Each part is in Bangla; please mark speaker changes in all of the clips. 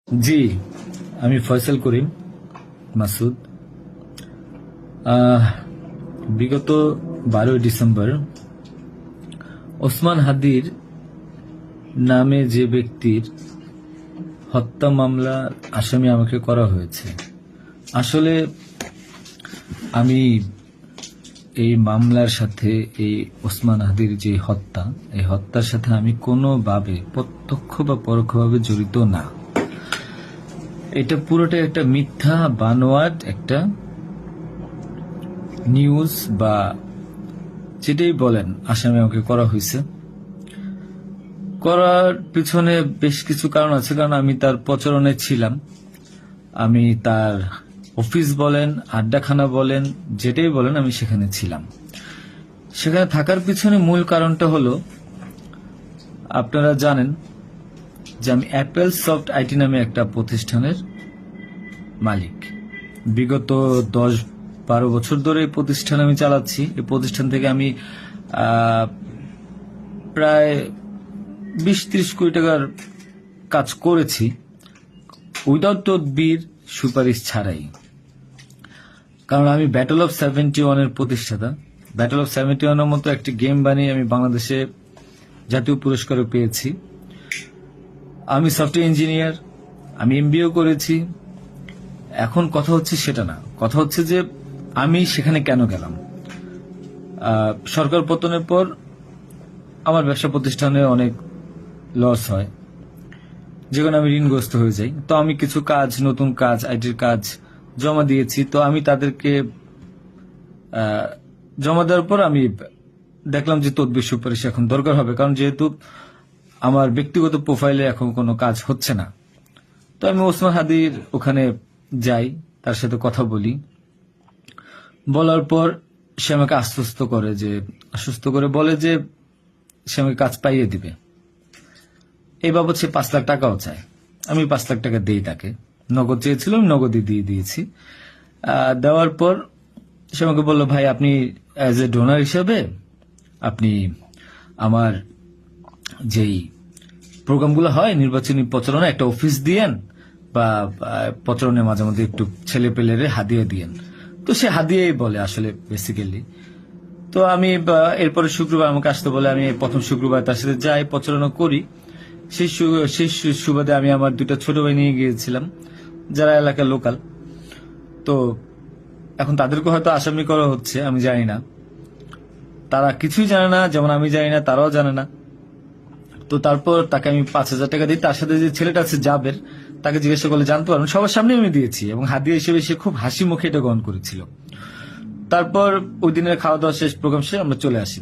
Speaker 1: জি, আমি ফয়সাল করিম মাসুদ। বিগত 12 ডিসেম্বর ওসমান হাদির নামে যে ব্যক্তির হত্যা মামলা আসামি আমাকে করা হয়েছে। আসলে আমি এই মামলার সাথে এই ওসমান হাদির যে হত্যা, এই হত্যার সাথে আমি কোনোভাবে প্রত্যক্ষ বা পরোক্ষভাবে জড়িত না। এটা পুরোটা একটা মিথ্যা বানোয়াট একটা নিউজ বা যেটাই বলেন আসামি আমাকে করা হয়েছে। করার পিছনে বেশ কিছু কারণ আছে, কারণ আমি তার প্রচারণে ছিলাম। আমি তার অফিস বলেন, আড্ডাখানা বলেন, যেটাই বলেন আমি সেখানে ছিলাম। সেখানে থাকার পিছনে মূল কারণটা হলো, আপনারা জানেন যে আমি অ্যাপেল সফট আইটি নামে একটা প্রতিষ্ঠানের মালিক। বিগত 10-12 বছর ধরে এই প্রতিষ্ঠান আমি চালাচ্ছি। এই প্রতিষ্ঠান থেকে আমি প্রায় 20-30 কোটি টাকার কাজ করেছি উইদাউট তদবির, সুপারিশ ছাড়াই। কারণ আমি ব্যাটল অফ 71 এর প্রতিষ্ঠাতা। ব্যাটল অফ 71 এর মতো একটি গেম বানিয়ে আমি বাংলাদেশে জাতীয় পুরস্কারও পেয়েছি। আমি সফটওয়্যার ইঞ্জিনিয়ার, আমি এমবিএ করেছি। এখন কথা হচ্ছে সেটা না, কথা হচ্ছে যে আমি সেখানে কেন গেলাম। সরকার পতনের পর আমার ব্যবসা প্রতিষ্ঠানে অনেক লস হয়, যেখানে আমি ঋণগ্রস্ত হয়ে যাই। তো আমি কিছু কাজ, নতুন কাজ, আইটির কাজ জমা দিয়েছি। তো আমি তাদেরকে জমা দেওয়ার পর আমি দেখলাম যে তদবির সুপারিশ এখন দরকার হবে, কারণ যেহেতু আমার ব্যক্তিগত প্রোফাইলে এখন কোনো কাজ হচ্ছে না। তো আমি ওসমান হাদির ওখানে যাই, তার সাথে কথা বলি। বলার পর সে আমাকে আশ্বস্ত করে বলে যে সে আমাকে কাজ পাইয়ে দিবে। এই বাবদ সে 5 লাখ টাকাও চায়। আমি 5 লাখ টাকা দিই তাকে। নগদ চেয়েছিল, আমি নগদই দিয়ে দিয়েছি। দেওয়ার পর সে আমাকে বলল, ভাই আপনি অ্যাজ এ ডোনার হিসেবে আপনি আমার যেই প্রোগ্রামগুলো হয় নির্বাচনী প্রচারণা, একটা অফিস দিয়েন বা প্রচারণে মাঝে মধ্যে একটু ছেলে পেলেরে হাদিয়া দিয়েন। তো সে হাদিয়াই বলে আসলে বেসিক্যালি। তো আমি এরপরে শুক্রবার আমাকে আসতে বলে, আমি প্রথম শুক্রবার তার সাথে যাই, প্রচারণা করি। সেই সুবাদে আমি আমার 2টা ছোট ভাই নিয়ে গিয়েছিলাম, যারা এলাকার লোকাল। তো এখন তাদেরকে হয়তো আসামি করা হচ্ছে, আমি জানি না। তারা কিছুই জানে না, যেমন আমি জানি না, তারাও জানে না। তো তারপর তাকে আমি 5,000 টাকা দিই। তার সাথে যে ছেলেটা আছে জাবের, তাকে জিজ্ঞাসা করলে জানতে পারবেন, সবার সামনে আমি দিয়েছি এবং হাদিয়া হিসেবে সে খুব হাসি মুখে এটা গ্রহণ করেছিল। তারপর ওই দিনের খাওয়া দাওয়া শেষ, প্রোগ্রাম শেষ, আমরা চলে আসি।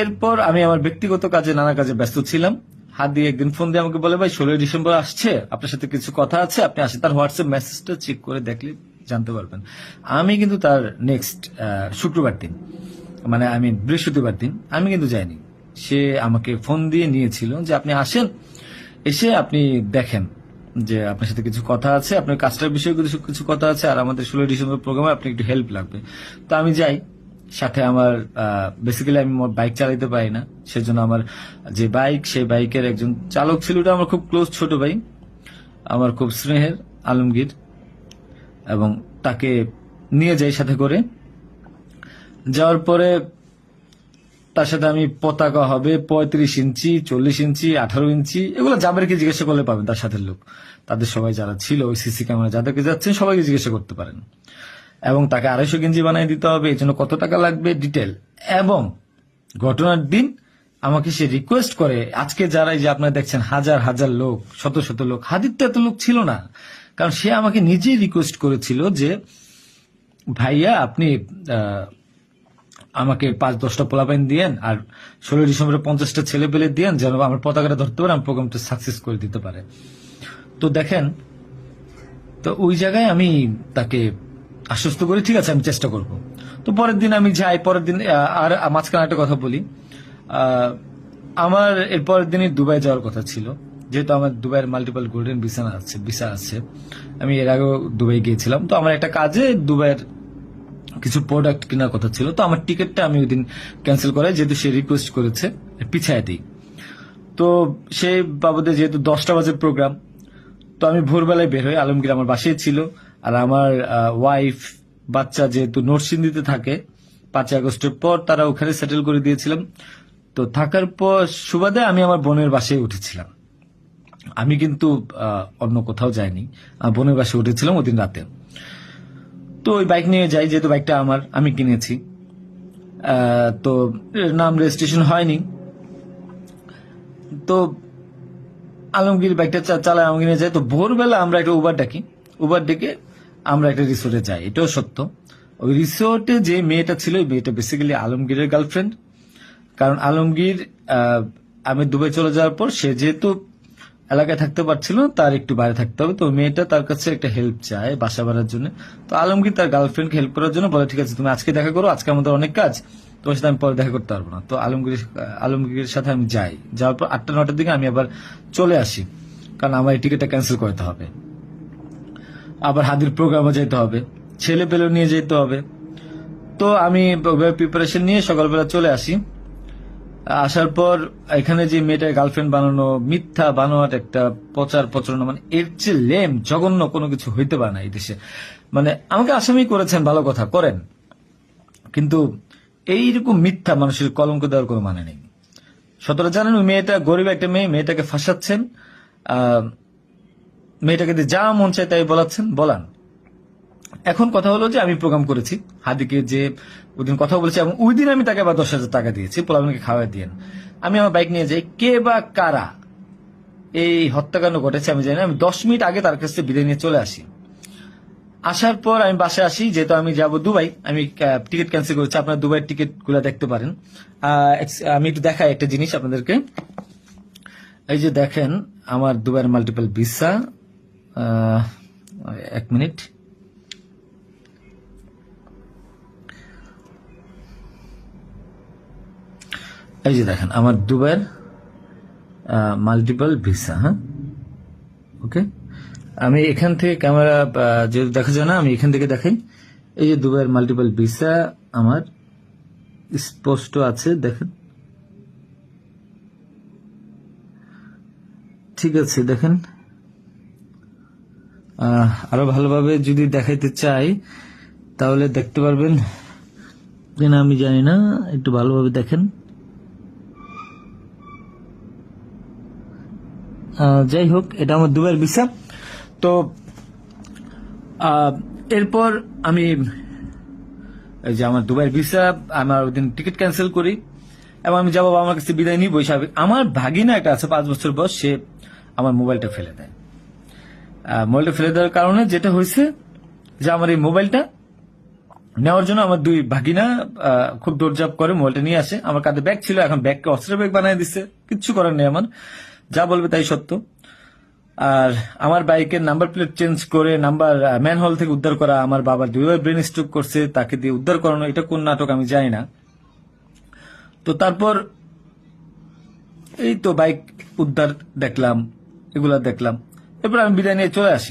Speaker 1: এরপর আমি আমার ব্যক্তিগত কাজে, নানা কাজে ব্যস্ত ছিলাম। হাদি একদিন ফোন দিয়ে আমাকে বলে, ভাই 16 ডিসেম্বর আসছে, আপনার সাথে কিছু কথা আছে, আপনি আসেন। তার হোয়াটসঅ্যাপ মেসেজটা চেক করে দেখলে জানতে পারবেন। আমি কিন্তু তার নেক্সট শুক্রবার দিন, মানে আমি বৃহস্পতিবার দিন আমি কিন্তু যাইনি। সে আমাকে ফোন দিয়ে নিয়েছিল যে আপনি আসেন, এসে আপনি দেখেন যে আপনার সাথে কিছু কথা আছে, আপনার কাজটার বিষয়ে কিছু কথা আছে, আর আমাদের 16 ডিসেম্বর প্রোগ্রামে আপনি একটু হেল্প লাগবে। তো আমি যাই। সাথে আমার বেসিক্যালি আমি বাইক চালাইতে পারি না, সেজন্য আমার যে বাইক, সেই বাইকের একজন চালক ছিল, ওটা আমার খুব ক্লোজ ছোট ভাই, আমার খুব স্নেহের, আলমগীর। এবং তাকে নিয়ে যাই সাথে করে। যাওয়ার পরে তার সাথে আমি, পতাকা হবে 35 ইঞ্চি, 40 ইঞ্চি, 18 ইঞ্চি, এগুলো জাবেরকে জিজ্ঞাসা করলে পাবেন, তার সাথে লোক, তাদের সবাই যারা ছিল ওই সিসি ক্যামেরা যাদেরকে যাচ্ছেন সবাইকে জিজ্ঞাসা করতে পারেন। এবং তাকে 250 গেঞ্জি বানিয়ে দিতে হবে, এই জন্য কত টাকা লাগবে ডিটেল। এবং ঘটনার দিন আমাকে সে রিকোয়েস্ট করে, আজকে যারা এই যে আপনারা দেখছেন হাজার হাজার লোক, শত শত লোক, হাদির তো এত লোক ছিল না, কারণ সে আমাকে নিজেই রিকোয়েস্ট করেছিল যে ভাইয়া আপনি আমাকে 5-10টা পোলাপাইন দিয়েন, আর 16 ডিসেম্বরে 50টা ছেলে পেলে দিয়েন, যেন আমার পতাকাটা ধরতে পারে, আমার প্রোগ্রামটা সাকসেস করে দিতে পারে। তো দেখেন, তো ওই জায়গায় আমি তাকে আশ্বস্ত করি, ঠিক আছে আমি চেষ্টা করব। তো পরের দিন আমি যাই। পরের দিন আর মাঝখানে একটা কথা বলি, আমার এর পরের দিনই দুবাই যাওয়ার কথা ছিল। যেহেতু আমার দুবাইয়ের মাল্টিপল গোল্ডেন ভিসা আছে, আমি এর আগেও দুবাই গিয়েছিলাম। তো আমার একটা কাজে দুবাইয়ের কিছু প্রোডাক্ট কেনার কথা ছিল। তো আমার টিকিটটা আমি ওই দিন ক্যান্সেল করাই, যেহেতু সে রিকোয়েস্ট করেছে, পিছায় দিই। তো সেই বাবদে যেহেতু 10টা বাজে প্রোগ্রাম, তো আমি ভোরবেলায় বের হই, আলমগীর আমার বাসায় ছিল। আর আমার ওয়াইফ, বাচ্চা যেহেতু নরসিংদীতে থাকে, 5ই আগস্টের পর তারা ওখানে সেটেল করে দিয়েছিলাম। তো থাকার পর সুবাদে আমি আমার বোনের বাসায় উঠেছিলাম। আমি কিন্তু অন্য কোথাও যাইনি, বোনের বাসায় উঠেছিলাম ওদিন রাতে। তো ওই বাইক নিয়ে যাই, যেহেতু বাইকটা আমি কিনেছি। তো এর নাম রেজিস্ট্রেশন হয়নি। তো আলমগীর বাইকটা চালায়, আলমগীর নিয়ে যায়। তো ভোরবেলা আমরা একটা উবার ডেকে আমরা একটা রিসোর্টে যাই। এটাও সত্য, ওই রিসোর্টে যে মেয়েটা ছিল, ওই মেয়েটা বেসিক্যালি আলমগীরের গার্লফ্রেন্ড। কারণ আলমগীর আমি দুবাই চলে যাওয়ার পর সে যেহেতু এলাকায় থাকতে পারছিল না, তার একটু বাইরে থাকতে হবে। তো ওই মেয়েটা তার কাছে একটা হেল্প চায় বাসা ভাড়ার জন্য। তো আলমগীর তার গার্লফ্রেন্ডকে হেল্প করার জন্য বলে, ঠিক আছে তুমি আজকে দেখা করো, আজকে আমাদের অনেক কাজ, তোমার সাথে আমি পরে দেখা করতে পারবো না। তো আলমগীরের সাথে আমি যাই। যাওয়ার পর 8টা-9টার দিকে আমি আবার চলে আসি, কারণ আমার এই টিকিটটা ক্যান্সেল করতে হবে। আবার হাদির প্রোগ্রামে যেতে হবে, ছেলে পেলে নিয়ে যেতে হবে। তো আমি প্রিপারেশন নিয়ে সকালবেলা চলে আসি। আসার পর এখানে যে মেয়েটার গার্লফ্রেন্ড বানানো, মিথ্যা বানোয়াট একটা প্রচারণা, মানে এর চেয়ে লেম জঘন্য কোনো কিছু হইতে পারে না এই দেশে। মানে আমাকে আসামি করেছেন, ভালো কথা করেন, কিন্তু এইরকম মিথ্যা মানুষের কলঙ্ক দেওয়ার কোনো মানে নেই। সতরা জানেন, ওই মেয়েটা গরিব একটা মেয়ে, মেয়েটাকে ফাঁসাচ্ছেন, মেয়েটাকে দিয়ে যা মন চায় তাই বলান। এখন কথা হলো যে আমি প্রোগ্রাম করেছি, হাদিকে যে ওইদিন কথা বলেছি, এবং ওই দিন আমি তাকে আবার 10,000 টাকা দিয়েছি, পোলাপানকে খাওয়া দিয়েন। আমি আমার বাইক নিয়ে যাই, কে বা কারা এই হত্যাকাণ্ড ঘটেছে আমি জানি না। আমি 10 মিনিট আগে তার কাছে বিদায় নিয়ে চলে আসি। আসার পর আমি বাসায় আসি, যেহেতু আমি যাব দুবাই, আমি টিকিট ক্যান্সেল করেছি। আপনারা দুবাইয়ের টিকিট গুলা দেখতে পারেন। আমি একটু দেখাই একটা জিনিস আপনাদেরকে। এই যে দেখেন আমার দুবাইয়ের মাল্টিপল ভিসা। 1 মিনিট। এই যে দেখেন আমার দুবাইয়ের মাল্টিপল ভিসা। হ্যাঁ, ওকে। আমি এখান থেকে ক্যামেরা যেহেতু দেখা যায় না, আমি এখান থেকে দেখাই। এই যে দুবাইয়ের মাল্টিপল ভিসা আমার স্পষ্ট আছে, দেখেন। ঠিক আছে, দেখেন। আরো ভালোভাবে যদি দেখাইতে চাই তাহলে দেখতে পারবেন কিনা আমি জানি না, একটু ভালোভাবে দেখেন। যাই হোক, এটা আমার দুবাইয়ের ভিসা। তো এরপর আমি এই যে আমার দুবাইয়ের ভিসা, আমার ওই দিন টিকিট ক্যান্সেল করি এবং আমি যাবো আমার কাছে বিদায় নিই বৈশাখ। আমার ভাগিনা একটা আছে 5 বছর বয়স, সে আমার মোবাইলটা ফেলে দেয়। মোবাইলটা ফেলে দেওয়ার কারণে যেটা হয়েছে যে আমার এই মোবাইলটা নেওয়ার জন্য আমার 2 ভাগিনা খুব দৌড়ঝাঁপ করে মোবাইলটা নিয়ে আসে। আমার কাঁধে ব্যাগ ছিল, এখন ব্যাগকে অস্ত্রের ব্যাগ বানিয়ে দিচ্ছে, কিচ্ছু করার নেই আমার, যা বলবে তাই সত্য। আর আমার বাইকের নাম্বার প্লেট চেঞ্জ করে নাম্বার ম্যানহোল থেকে উদ্ধার করা, আমার বাবার 2বার ব্রেন স্ট্রোক করছে, তাকে দিয়ে উদ্ধার করানো, এটা কোন নাটক আমি জানি না। তো তারপর এই তো বাইক উদ্ধার দেখলাম, এগুলা দেখলাম। এরপর আমি বিদায় নিয়ে চলে আসি।